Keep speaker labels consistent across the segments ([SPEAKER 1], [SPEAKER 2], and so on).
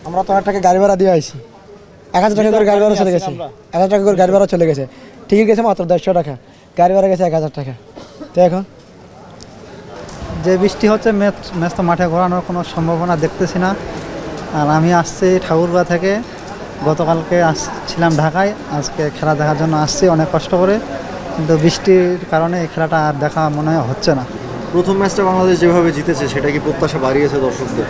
[SPEAKER 1] আমরা তো 1,000 টাকা গাড়ি ভাড়া দিয়ে আইছি, 1,000 টাকা করে গাড়ি ভাড়া চলে গেছে, 1,000 টাকা করে গাড়ি ভাড়া চলে গেছে, টিকিট গেছে মাত্র 150 টাকা, গাড়ি ভাড়া গেছে 1,000 টাকা। তো এখন
[SPEAKER 2] যে বৃষ্টি হচ্ছে ম্যাচ তো মাঠে ঘোরানোর কোনো সম্ভাবনা দেখতেছি না। আর আমি আসছি ঠাকুরগাঁ থেকে, গতকালকে আসছিলাম ঢাকায়, আজকে খেলা দেখার জন্য আসছি অনেক কষ্ট করে, কিন্তু বৃষ্টির কারণে এই খেলাটা আর দেখা মনে হয় হচ্ছে না।
[SPEAKER 3] প্রথম ম্যাচটা বাংলাদেশ যেভাবে জিতেছে সেটা কি প্রত্যাশা বাড়িয়েছে দর্শকদের?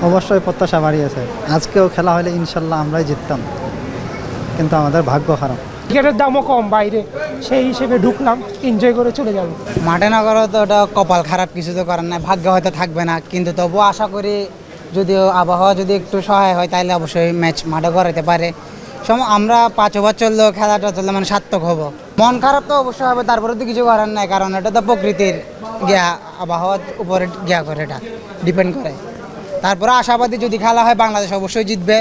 [SPEAKER 2] অবশ্যই প্রত্যাশা বাড়িয়েছে, আজকেও খেলা হলে ইনশাল্লাহ আমরাই জিততাম, কিন্তু আমাদের ভাগ্য খারাপ।
[SPEAKER 4] টিকিটের দামও কম বাইরে, সেই হিসেবে ঢুকলাম, এনজয় করে চলে যাব।
[SPEAKER 5] মাঠে না করা তো ওটা কপাল খারাপ, কিছু তো করার নাই, ভাগ্য হয়তো থাকবে না, কিন্তু তবুও আশা করি যদিও আবহাওয়া যদি একটু সহায় হয় তাহলে অবশ্যই ম্যাচ মাঠে করাতে পারে। আমরা 5 ওভার চললেও খেলাটা চললে মানে সার্থক হবো। মন খারাপ তো অবশ্যই হবে, তারপরে তো কিছু করার নাই, কারণ এটা তো প্রকৃতির গিয়া, আবহাওয়ার উপরে গিয়া করে, এটা ডিপেন্ড করে। তারপরে আশাবাদী যদি খেলা হয় বাংলাদেশ অবশ্যই জিতবে,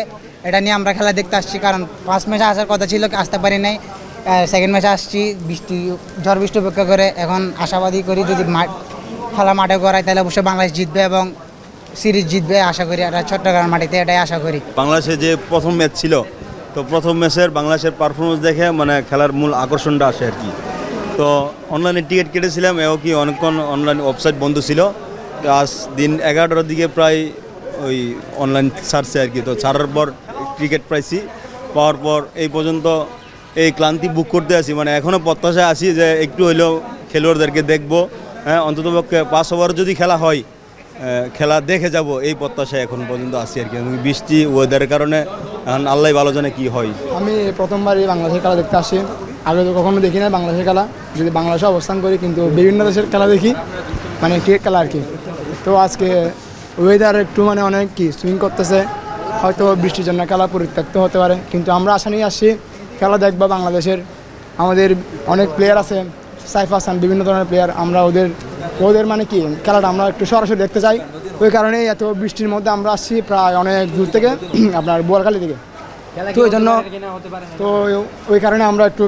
[SPEAKER 5] এটা নিয়ে আমরা খেলা দেখতে আসছি, কারণ 5 ম্যাচে আসার কথা ছিল, আসতে পারি নাই, সেকেন্ড ম্যাচে আসছি ঝড় বৃষ্টি উপেক্ষা করে। এখন আশাবাদী করি যদি খেলা মাঠে করায় তাহলে অবশ্যই বাংলাদেশ জিতবে এবং সিরিজ জিতবে আশা করি, এটা চট্টগ্রাম মাটিতে, এটাই আশা করি।
[SPEAKER 6] বাংলাদেশে যে প্রথম ম্যাচ ছিল, তো প্রথম ম্যাচের বাংলাদেশের পারফরমেন্স দেখে মানে খেলার মূল আকর্ষণটা আসে আর কি। তো অনলাইনে টিকিট কেটেছিলাম, এও কি অনেকক্ষণ অনলাইন ওয়েবসাইট বন্ধ ছিল, তো আজ দিন 11টার দিকে প্রায় ওই অনলাইন ছাড়ছে আর কি। তো ছাড়ার পর টিকিট পাইছি, পাওয়ার পর এই পর্যন্ত এই ক্লান্তি বুক করতে আসি, মানে এখনও প্রত্যাশায় আছি যে একটু হইলেও খেলোয়াড়দেরকে দেখবো, হ্যাঁ অন্ততপক্ষে 5 ওভার যদি খেলা হয় খেলা দেখে যাব, এই প্রত্যাশায় এখন পর্যন্ত আছি আর কি। বৃষ্টি ওয়েদারের কারণে এখন আল্লাহ ভালো জানে কী হয়।
[SPEAKER 1] আমি প্রথমবারই বাংলাদেশের খেলা দেখতে আসি, আগে তো কখনো দেখি না বাংলাদেশের খেলা, যদি বাংলাদেশে অবস্থান করি কিন্তু বিভিন্ন দেশের খেলা দেখি, মানে ক্রিকেট খেলা আর কি। তো আজকে ওয়েদার একটু মানে অনেক কি সুইং করতেছে, হয়তো বৃষ্টির জন্য খেলা পরিত্যক্ত হতে পারে, কিন্তু আমরা আশা নিয়ে আসছি খেলা দেখবা। বাংলাদেশের আমাদের অনেক প্লেয়ার আছে, সাইফ হাসান, বিভিন্ন ধরনের প্লেয়ার, আমরা ওদের মানে কি খেলাটা আমরা একটু সরাসরি দেখতে চাই। ওই কারণেই এত বৃষ্টির মধ্যে আমরা আসছি প্রায় অনেক দূর থেকে, আপনার বোয়ালখালী থেকে। তো ওই জন্য তো ওই কারণে আমরা একটু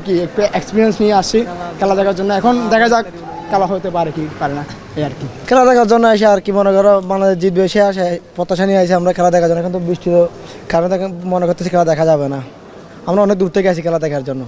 [SPEAKER 1] এক্সপিরিয়েন্স নিয়ে আসছি খেলা দেখার জন্য। এখন দেখা যাক খেলা হতে পারে কি পারে না, এই আর কি। খেলা দেখার জন্য এসে আর কি মনে করো বাংলাদেশ জিতবে সে আসে প্রত্যাশা নিয়ে আসি আমরা খেলা দেখার জন্য, কিন্তু বৃষ্টির কারণে মনে করতেছি খেলা দেখা যাবে না। আমরা অনেক দূর থেকে আসি খেলা দেখার জন্য।